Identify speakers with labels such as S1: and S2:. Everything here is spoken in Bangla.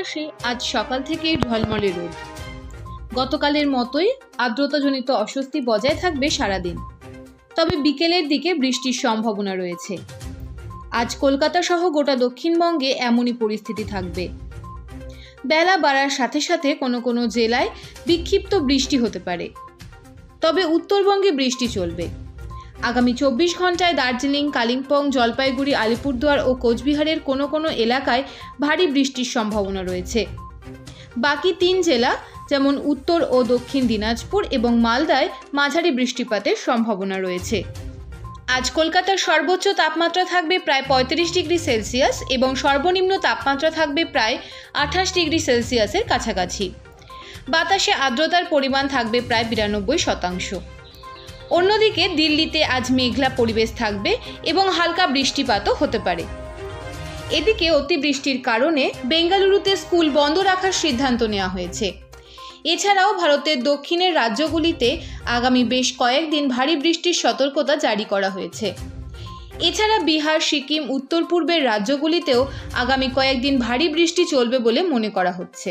S1: আকাশে আজ সকাল থেকেই ঝলমলে রোদ। গতকালের মতোই আর্দ্রতাজনিত অস্বস্তি বজায় থাকবে সারাদিন, তবে বিকেলের দিকে বৃষ্টির সম্ভাবনা রয়েছে। আজ কলকাতা সহ গোটা দক্ষিণবঙ্গে এমনই পরিস্থিতি থাকবে। বেলা বাড়ার সাথে সাথে কোনো কোনো জেলায় বিক্ষিপ্ত বৃষ্টি হতে পারে, তবে উত্তরবঙ্গে বৃষ্টি চলবে। আগামী 24 ঘন্টায় দার্জিলিং, কালিম্পং, জলপাইগুড়ি, আলিপুরদুয়ার ও কোচবিহারের কোনো কোনো এলাকায় ভারী বৃষ্টির সম্ভাবনা রয়েছে। বাকি 3 জেলা যেমন উত্তর ও দক্ষিণ দিনাজপুর এবং মালদায় মাঝারি বৃষ্টিপাতের সম্ভাবনা রয়েছে। আজ কলকাতার সর্বোচ্চ তাপমাত্রা থাকবে প্রায় 35 ডিগ্রি সেলসিয়াস এবং সর্বনিম্ন তাপমাত্রা থাকবে প্রায় 28 ডিগ্রি সেলসিয়াসের কাছাকাছি। বাতাসে আর্দ্রতার পরিমাণ থাকবে প্রায় 92%। অন্যদিকে দিল্লিতে আজ মেঘলা পরিবেশ থাকবে এবং হালকা বৃষ্টিপাতও হতে পারে। এদিকে অতিবৃষ্টির কারণে বেঙ্গালুরুতে স্কুল বন্ধ রাখার সিদ্ধান্ত নেওয়া হয়েছে। এছাড়াও ভারতের দক্ষিণের রাজ্যগুলিতে আগামী বেশ কয়েকদিন ভারী বৃষ্টির সতর্কতা জারি করা হয়েছে। এছাড়া বিহার, সিকিম, উত্তর পূর্বের রাজ্যগুলিতেও আগামী কয়েকদিন ভারী বৃষ্টি চলবে বলে মনে করা হচ্ছে।